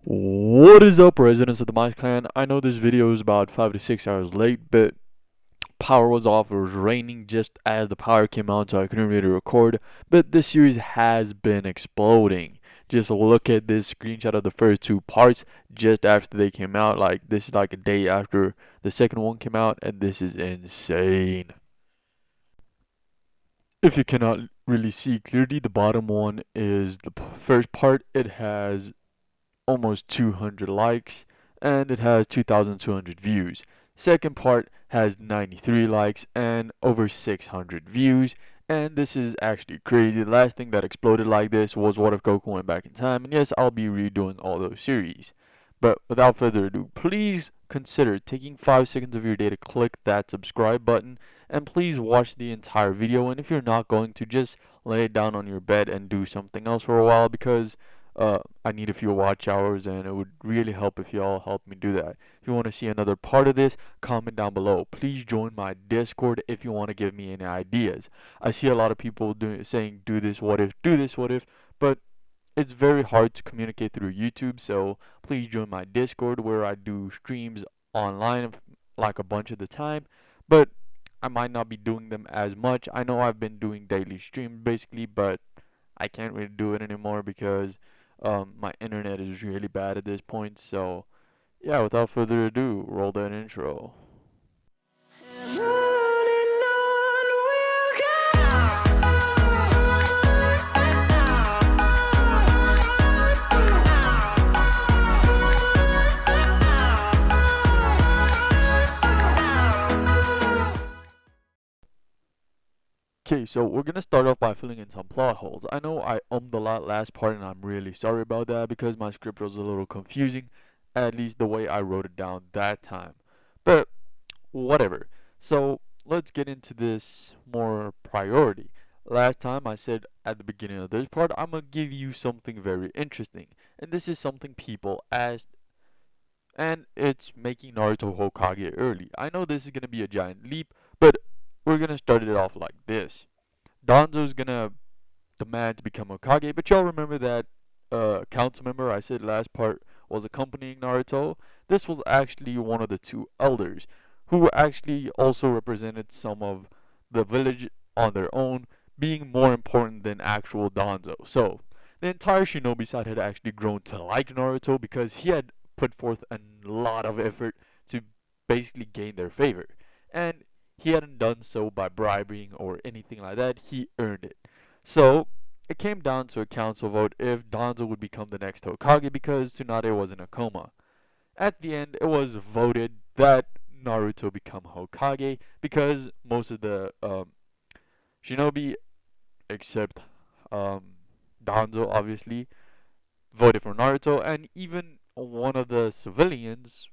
What is up, residents of the Mice Clan? I know this video is about 5 to 6 hours late, but power was off. It was raining just as the power came on, so I couldn't really record. But this series has been exploding. Just look at this screenshot of the first two parts just after they came out. Like, this is like a day after the second one came out, and this is insane. If you cannot really see clearly, the bottom one is the first part. It has almost 200 likes and it has 2,200 views. Second part has 93 likes and over 600 views. And this is actually crazy. The last thing that exploded like this was What If Goku Went Back in Time. And yes, I'll be redoing all those series. But without further ado, please consider taking 5 seconds of your day to click that subscribe button. And please watch the entire video. And if you're not going to, just lay it down on your bed and do something else for a while, because I need a few watch hours, and it would really help if y'all help me do that. If you want to see another part of this, comment down below. Please join my Discord if you want to give me any ideas. I see a lot of people saying do this, what if, but it's very hard to communicate through YouTube, so please join my Discord where I do streams online like a bunch of the time, but I might not be doing them as much. I know I've been doing daily streams basically, but I can't really do it anymore because my internet is really bad at this point. So, yeah, without further ado, roll that intro. And on we'll Okay, so we're gonna start off by filling in some plot holes. I know I ummed a lot last part, and I'm really sorry about that because my script was a little confusing, at least the way I wrote it down that time. But whatever. So let's get into this more priority. Last time I said at the beginning of this part, I'm gonna give you something very interesting, and this is something people asked, and it's making Naruto Hokage early. I know this is gonna be a giant leap, but we're gonna start it off like this. Danzo's gonna demand to become Hokage, but y'all remember that council member I said last part was accompanying Naruto? This was actually one of the two elders, who actually also represented some of the village on their own, being more important than actual Danzo. So, the entire shinobi side had actually grown to like Naruto because he had put forth a lot of effort to basically gain their favor. And he hadn't done so by bribing or anything like that, he earned it. So, it came down to a council vote if Danzo would become the next Hokage because Tsunade was in a coma. At the end, it was voted that Naruto become Hokage because most of the shinobi, except Danzo, obviously, voted for Naruto, and even one of the civilians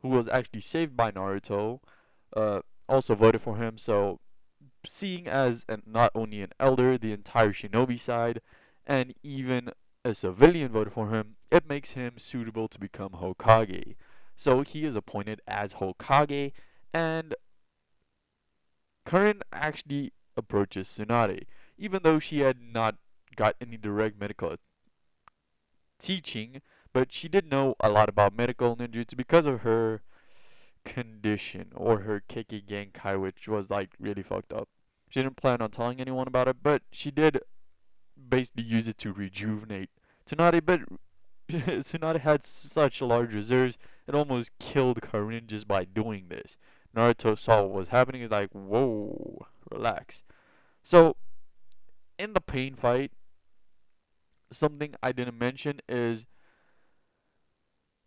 who was actually saved by Naruto uh, also voted for him. So, seeing as not only an elder, the entire shinobi side, and even a civilian voted for him, it makes him suitable to become Hokage. So he is appointed as Hokage, and Karin actually approaches Tsunade, even though she had not got any direct medical teaching, but she did know a lot about medical ninjutsu because of her condition or her Kekkei Genkai, which was like really fucked up. She didn't plan on telling anyone about it, but she did basically use it to rejuvenate Tsunade. But Tsunade had such large reserves, it almost killed Karin just by doing this. Naruto saw what was happening. He's like, whoa, relax. So, in the pain fight, something I didn't mention is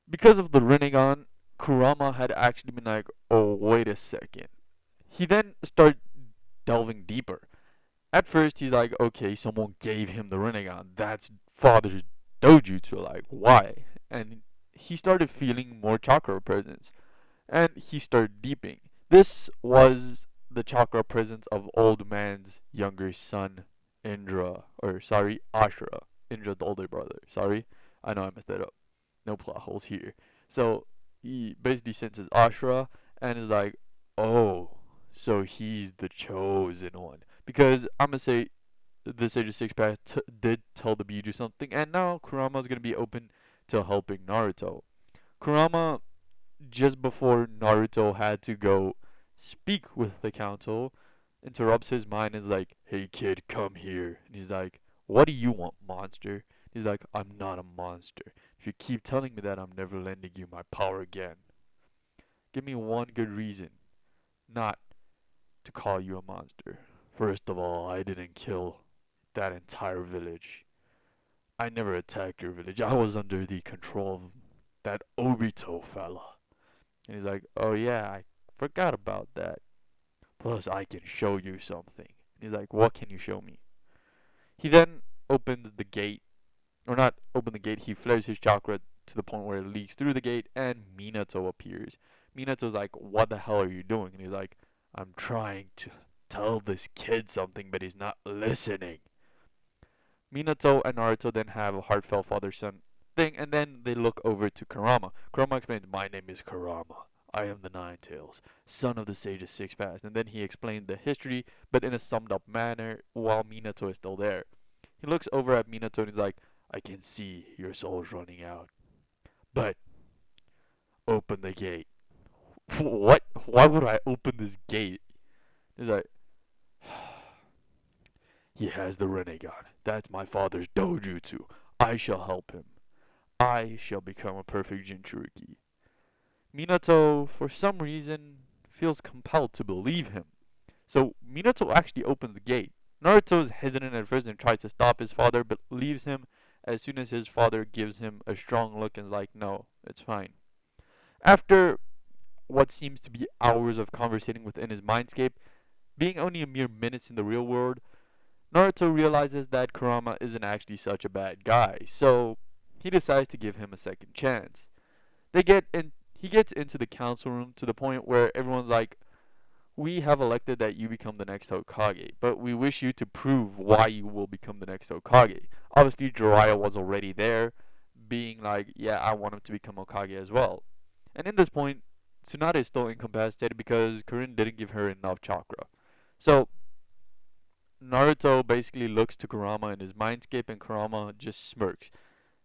because of the Rinnegan, Kurama had actually been like, oh, wait a second. He then started delving deeper. At first, he's like, okay, someone gave him the Rinnegan. That's father's dojutsu. Like, why? And he started feeling more chakra presence. And he started deeping. This was the chakra presence of old man's younger son, Indra. Or, sorry, Ashura. Indra, the older brother. Sorry. I know I messed that up. No plot holes here. So, he basically senses Ashura and is like, oh, so he's the chosen one. Because I'm gonna say the Sage of Six Paths did tell the Biju something, and now Kurama's gonna be open to helping Naruto. Kurama, just before Naruto had to go speak with the council, interrupts his mind and is like, "Hey kid, come here." And he's like, "What do you want, monster?" He's like, "I'm not a monster. If you keep telling me that, I'm never lending you my power again. Give me one good reason not to call you a monster." "First of all, I didn't kill that entire village. I never attacked your village. I was under the control of that Obito fella." And he's like, "Oh yeah, I forgot about that. Plus, I can show you something." And he's like, "What can you show me?" He then opens the gate, or not open the gate, he flares his chakra to the point where it leaks through the gate, and Minato appears. Minato's like, "What the hell are you doing?" And he's like, "I'm trying to tell this kid something, but he's not listening." Minato and Naruto then have a heartfelt father-son thing, and then they look over to Kurama. Kurama explains, "My name is Kurama. I am the Nine Tails, son of the Sage of Six Paths." And then he explained the history, but in a summed up manner, while Minato is still there. He looks over at Minato and he's like, "I can see your soul's running out, but open the gate." What? Why would I open this gate? He's like, "He has the Renegade. That's my father's dojutsu. I shall help him. I shall become a perfect Jinchuriki." Minato, for some reason, feels compelled to believe him. So Minato actually opens the gate. Naruto is hesitant at first and tries to stop his father, but leaves him as soon as his father gives him a strong look and is like, "No, it's fine." After what seems to be hours of conversating within his mindscape, being only a mere minutes in the real world, Naruto realizes that Kurama isn't actually such a bad guy, so he decides to give him a second chance. He gets into the council room to the point where everyone's like, "We have elected that you become the next Hokage, but we wish you to prove why you will become the next Hokage." Obviously, Jiraiya was already there, being like, "Yeah, I want him to become Hokage as well." And in this point, Tsunade is still incapacitated because Kurin didn't give her enough chakra. So Naruto basically looks to Kurama in his mindscape, and Kurama just smirks.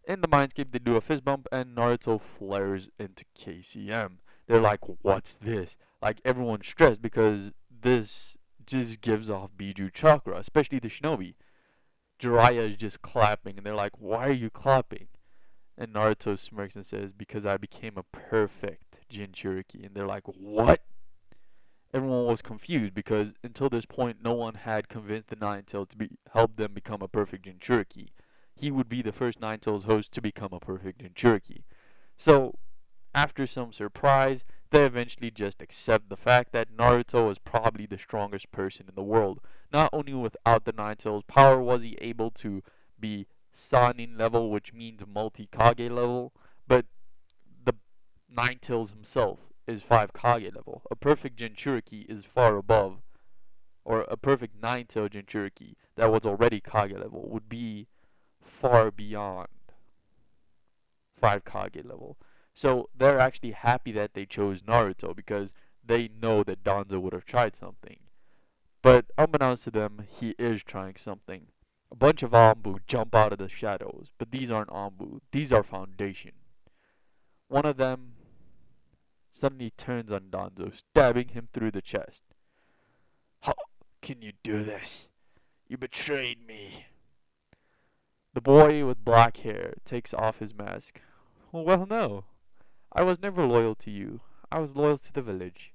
In the mindscape, they do a fist bump, and Naruto flares into KCM. They're like, "What's this?" Like, everyone's stressed because this just gives off Biju chakra, especially the shinobi. Jiraiya is just clapping, and they're like, "Why are you clapping?" And Naruto smirks and says, "Because I became a perfect Jinchuriki." And they're like, "What?" Everyone was confused because until this point, no one had convinced the Nine Tails to help them become a perfect Jinchuriki. He would be the first Nine Tails host to become a perfect Jinchuriki. So, after some surprise, they eventually just accept the fact that Naruto is probably the strongest person in the world. Not only without the Nine Tails power was he able to be Sanin level, which means multi-Kage level, but the Nine Tails himself is 5 Kage level. A perfect Jinchuriki is far above, or a perfect Nine Tail Jinchuriki that was already Kage level would be far beyond 5 Kage level. So they're actually happy that they chose Naruto because they know that Danzo would have tried something. But unbeknownst to them, he is trying something. A bunch of Anbu jump out of the shadows, but these aren't Anbu, these are Foundation. One of them suddenly turns on Danzo, stabbing him through the chest. "How can you do this? You betrayed me." The boy with black hair takes off his mask. "Well, no. I was never loyal to you. I was loyal to the village.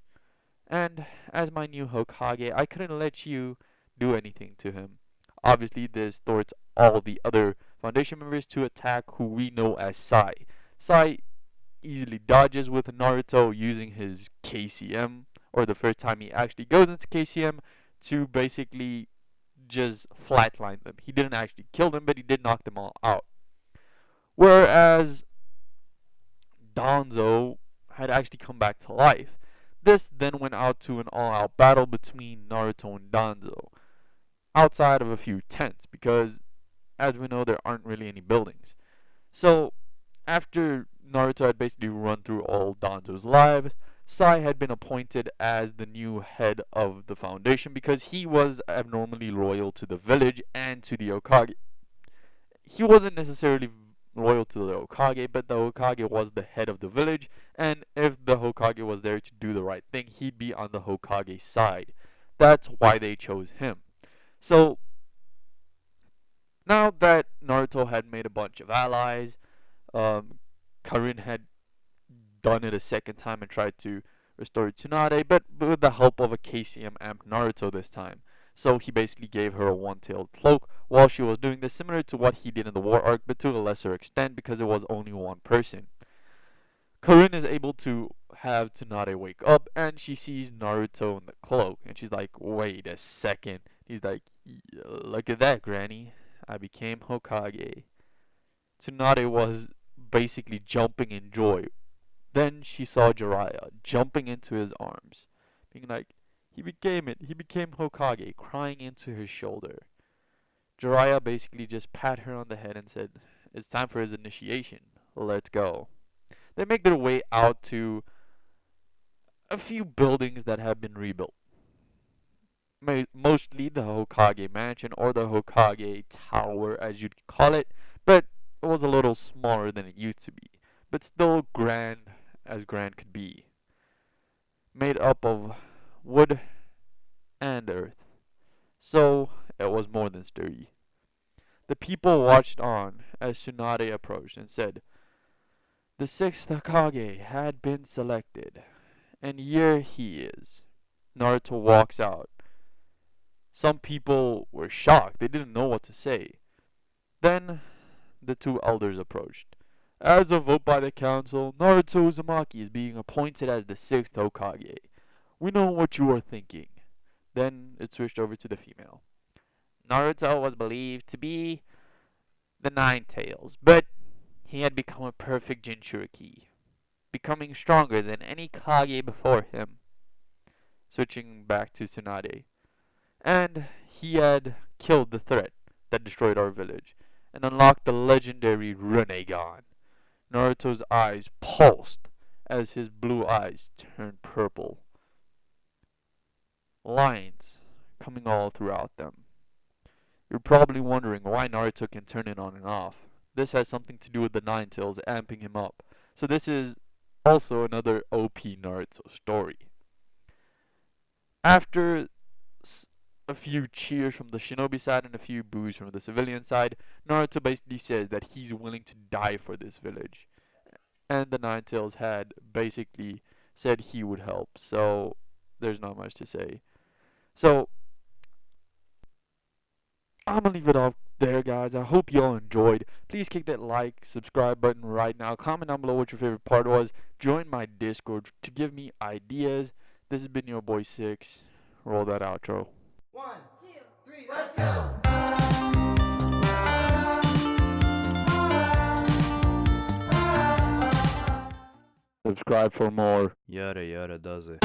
And as my new Hokage, I couldn't let you do anything to him." Obviously, this thwarts all the other Foundation members to attack who we know as Sai. Sai easily dodges with Naruto using his KCM, or the first time he actually goes into KCM, to basically just flatline them. He didn't actually kill them, but he did knock them all out. Whereas Danzo had actually come back to life. This then went out to an all-out battle between Naruto and Danzo, outside of a few tents, because as we know, there aren't really any buildings. So, after Naruto had basically run through all Danzo's lives, Sai had been appointed as the new head of the Foundation because he was abnormally loyal to the village and to the Hokage. He wasn't necessarily loyal to the Hokage, but the Hokage was the head of the village, and if the Hokage was there to do the right thing, he'd be on the Hokage's side. That's why they chose him. So now that Naruto had made a bunch of allies, um, Karin had done it a second time and tried to restore Tsunade, but with the help of a KCM amp Naruto this time. So he basically gave her a one-tailed cloak while she was doing this, similar to what he did in the war arc, but to a lesser extent because it was only one person. Karin is able to have Tsunade wake up, and she sees Naruto in the cloak, and she's like, wait a second. He's like, look at that, Granny. I became Hokage. Tsunade was basically jumping in joy. Then she saw Jiraiya jumping into his arms, being like, he became it, he became Hokage, crying into his shoulder. Jiraiya basically just pat her on the head and said, it's time for his initiation, let's go. They make their way out to a few buildings that have been rebuilt. Mostly the Hokage Mansion or the Hokage Tower as you'd call it, but it was a little smaller than it used to be, but still grand as grand could be. Made up of wood and earth, so it was more than sturdy. The people watched on as Tsunade approached and said, the sixth Hokage had been selected, and here he is. Naruto walks out. Some people were shocked, they didn't know what to say. Then the two elders approached. As a vote by the council, Naruto Uzumaki is being appointed as the sixth Hokage. We know what you are thinking. Then it switched over to the female. Naruto was believed to be the Nine Tails, but he had become a perfect Jinchuriki, becoming stronger than any Kage before him. Switching back to Tsunade. And he had killed the threat that destroyed our village and unlocked the legendary Rinnegan. Naruto's eyes pulsed as his blue eyes turned purple. Lines coming all throughout them. You're probably wondering why Naruto can turn it on and off. This has something to do with the Nine Tails amping him up. So this is also another OP Naruto story. After a few cheers from the shinobi side and a few boos from the civilian side, Naruto basically says that he's willing to die for this village. And the Nine Tails had basically said he would help, so there's not much to say. So I'm gonna leave it off there, guys. I hope y'all enjoyed. Please kick that like, subscribe button right now. Comment down below what your favorite part was. Join my Discord to give me ideas. This has been your boy Six. Roll that outro. 1, 2, 3, let's go! Subscribe for more. Yada yada does it.